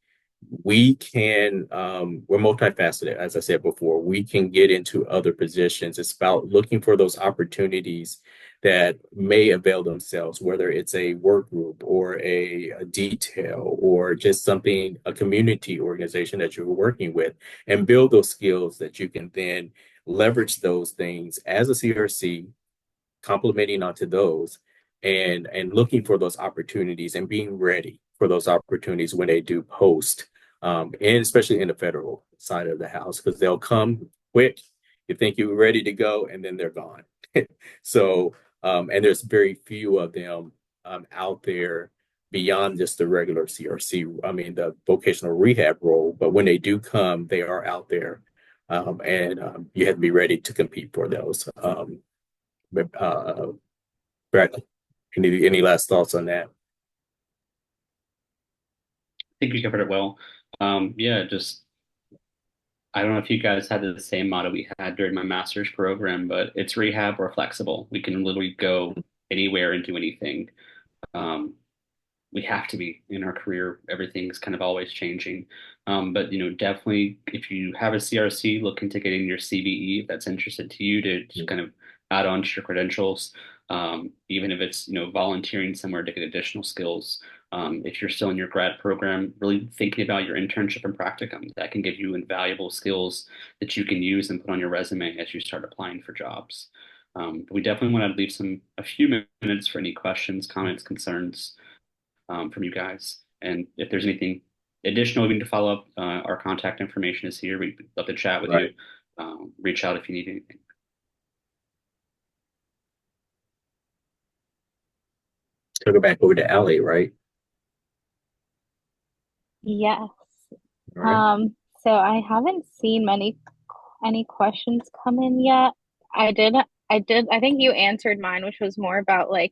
we can, we're multifaceted, as I said before, we can get into other positions. It's about looking for those opportunities that may avail themselves, whether it's a work group or a detail or just something, a community organization that you're working with, and build those skills that you can then leverage those things as a CRC, complementing onto those and looking for those opportunities and being ready for those opportunities when they do post and especially in the federal side of the house, because they'll come quick, you think you're ready to go, and then they're gone. So, and there's very few of them out there beyond just the regular CRC, I mean, the vocational rehab role. But when they do come, they are out there, and you have to be ready to compete for those. Bradley, any last thoughts on that? I think you covered it well. Yeah, just I don't know if you guys had the same motto we had during my master's program, but it's rehab or flexible. We can literally go anywhere and do anything. Um, we have to be in our career. Everything's kind of always changing. But definitely if you have a CRC, look into getting your CBE if that's interested to you to just kind of add on to your credentials. Even if it's volunteering somewhere to get additional skills. If you're still in your grad program, really thinking about your internship and practicum, that can give you invaluable skills that you can use and put on your resume as you start applying for jobs. But we definitely want to leave a few minutes for any questions, comments, concerns from you guys. And if there's anything additional we need to follow up, our contact information is here. We'd love to chat with you. Reach out if you need anything. So go back over to Allie, right? Yes. All right. So I haven't seen any questions come in yet. I think you answered mine, which was more about like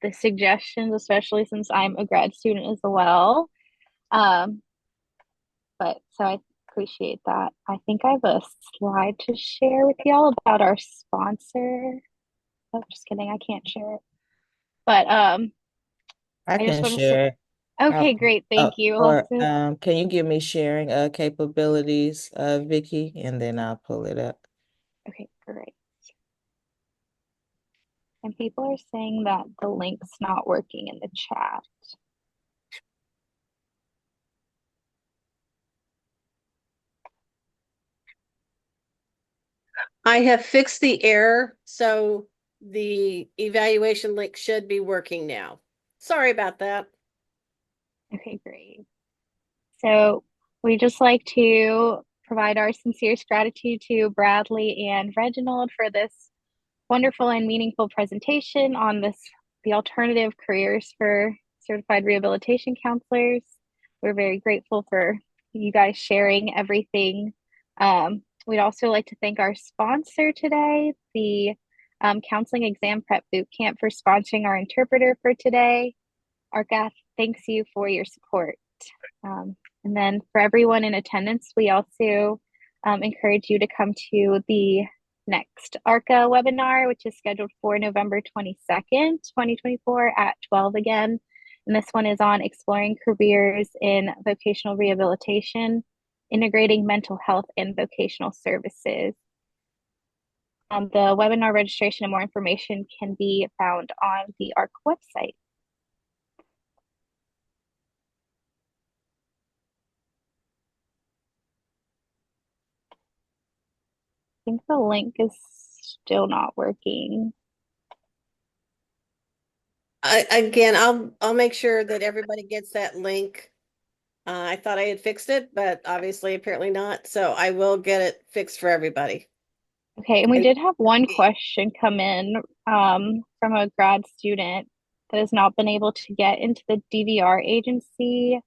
the suggestions, especially since I'm a grad student as well. Um, but so I appreciate that. I think I have a slide to share with y'all about our sponsor. Oh, just kidding, I can't share it. But I I just can want to say, share. I'll, okay, great, thank you. or can you give me sharing capabilities, Vicky, and then I'll pull it up. Okay, great. And people are saying that the link's not working in the chat. I have fixed the error, so the evaluation link should be working now. Sorry about that. Okay, great. So we just like to provide our sincerest gratitude to Bradley and Reginald for this wonderful and meaningful presentation on the alternative careers for certified rehabilitation counselors. We're very grateful for you guys sharing everything. We'd also like to thank our sponsor today, the Counseling Exam Prep Bootcamp, for sponsoring our interpreter for today. ARCA thanks you for your support. And then for everyone in attendance, we also encourage you to come to the next ARCA webinar, which is scheduled for November 22nd, 2024 at 12 again. And this one is on exploring careers in vocational rehabilitation, integrating mental health and vocational services. The webinar registration and more information can be found on the ARCA website. I think the link is still not working. Again, I'll make sure that everybody gets that link. I thought I had fixed it, but obviously apparently not. So I will get it fixed for everybody. Okay, and we did have one question come in from a grad student that has not been able to get into the DVR agency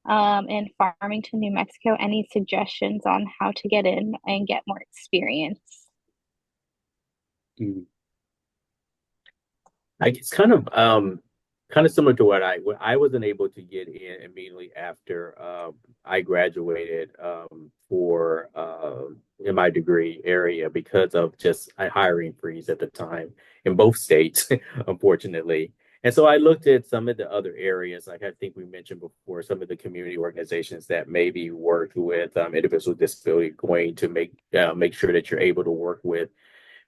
in Farmington, New Mexico. Any suggestions on how to get in and get more experience? It's kind of similar to what I wasn't able to get in immediately after I graduated for in my degree area because of just a hiring freeze at the time in both states, unfortunately. And so I looked at some of the other areas, like I think we mentioned before, some of the community organizations that maybe work with individuals with disability, going to make sure that you're able to work with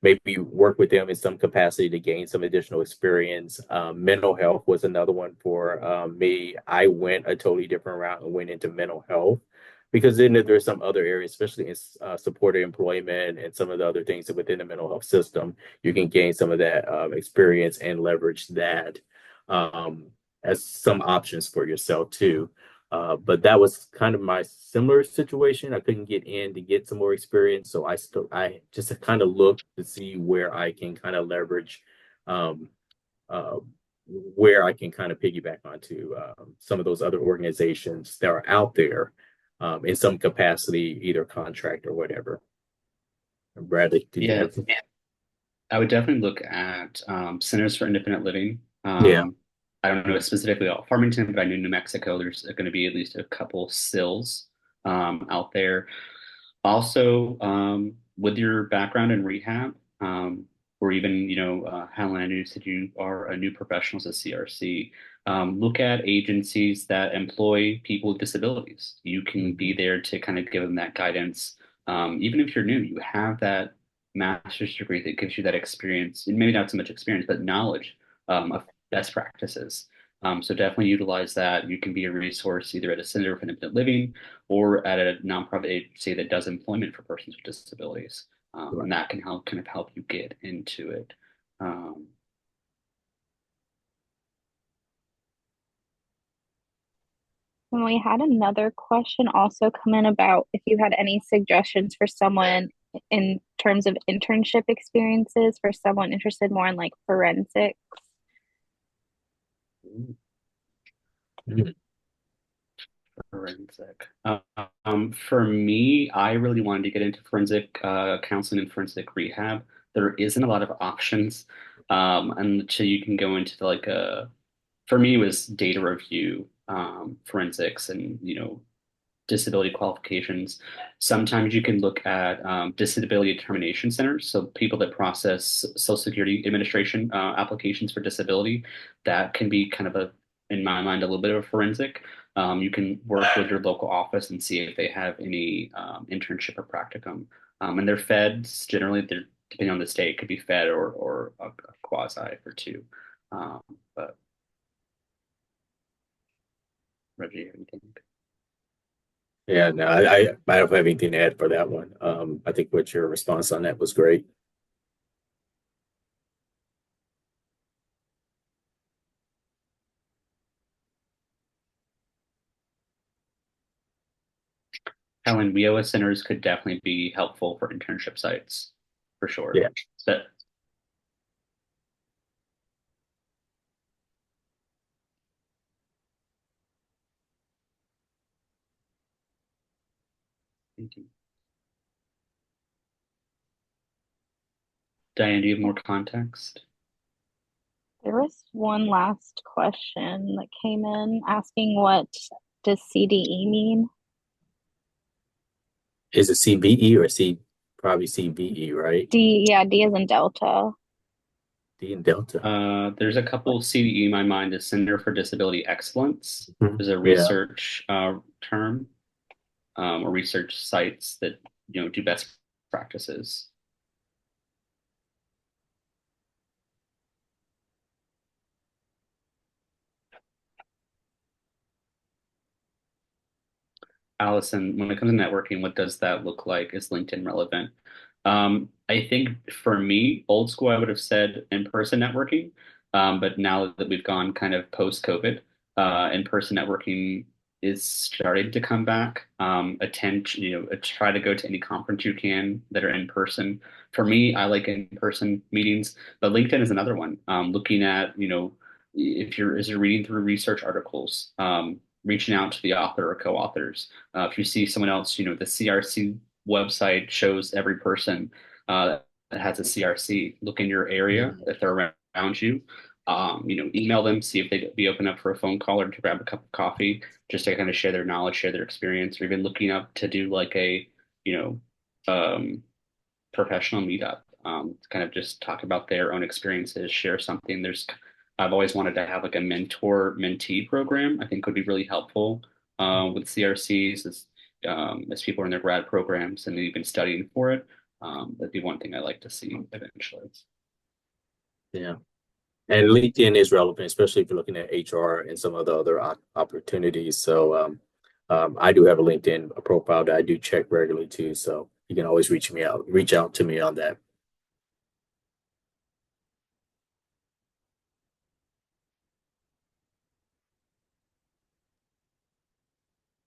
maybe work with them in some capacity to gain some additional experience. Mental health was another one for me. I went a totally different route and went into mental health because then there's some other areas, especially in supported employment and some of the other things within the mental health system, you can gain some of that experience and leverage that as some options for yourself too. But that was kind of my similar situation. I couldn't get in to get some more experience, so I just kind of looked to see where I can kind of leverage, um, uh, where I can kind of piggyback onto some of those other organizations that are out there in some capacity, either contract or whatever. Bradley, did you Yeah, have? I would definitely look at Centers for Independent Living. Yeah. I don't know specifically about Farmington, but I know New Mexico, there's going to be at least a couple SILs out there. Also, with your background in rehab, or even, Helen, I know you said you are a new professional as a CRC. Look at agencies that employ people with disabilities. You can be there to kind of give them that guidance. Even if you're new, you have that master's degree that gives you that experience, and maybe not so much experience, but knowledge of best practices. So definitely utilize that. You can be a resource either at a center for independent living or at a nonprofit agency that does employment for persons with disabilities. And that can help you get into it. Um, And we had another question also come in about if you had any suggestions for someone in terms of internship experiences for someone interested more in like forensics. Mhm. Forensic. For me, I really wanted to get into forensic counseling and forensic rehab. There isn't a lot of options, until you can go into like for me, it was data review, forensics, and disability qualifications. Sometimes you can look at disability determination centers, so people that process Social Security Administration applications for disability. That can be kind of in my mind, a little bit of a forensic. You can work with your local office and see if they have any internship or practicum. And they're feds generally. They're depending on the state, could be fed or a quasi for two. But Reggie, you have anything? Yeah, no, I don't have anything to add for that one. I think what your response on that was great. Helen, WIOA centers could definitely be helpful for internship sites, for sure. Yeah. But thank you. Diane, do you have more context? There was one last question that came in asking what does CDE mean? Is it CVE or probably CVE, right? D as in Delta. D and Delta. There's a couple CDE in my mind, the Center for Disability Excellence. Mhm. There's a Yeah. research term, or research sites that do best practices. Allison, when it comes to networking, what does that look like? Is LinkedIn relevant? I think for me, old school, I would have said in-person networking. But now that we've gone kind of post-COVID, in-person networking is starting to come back. Try to go to any conference you can that are in person. For me, I like in-person meetings, but LinkedIn is another one. Looking at, as you're reading through research articles, reaching out to the author or co-authors. If you see someone else, the CRC website shows every person that has a CRC. Look in your area if they're around you. Email them, see if they'd be open up for a phone call or to grab a cup of coffee, just to kind of share their knowledge, share their experience, or even looking up to do like a, professional meetup, to kind of just talk about their own experiences, share something. I've always wanted to have like a mentor mentee program. I think would be really helpful with CRCs as people are in their grad programs and even studying for it. That'd be one thing I like to see eventually. Yeah. And LinkedIn is relevant, especially if you're looking at HR and some of the other opportunities. So I do have a LinkedIn profile that I do check regularly too. So you can always reach out to me on that.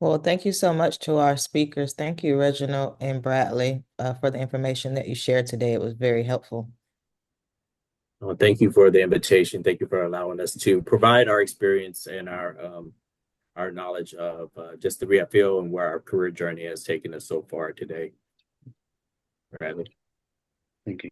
Well, thank you so much to our speakers. Thank you, Reginald and Bradley, for the information that you shared today. It was very helpful. Well, thank you for the invitation. Thank you for allowing us to provide our experience and our knowledge of just the rehab field and where our career journey has taken us so far today. Bradley. Thank you.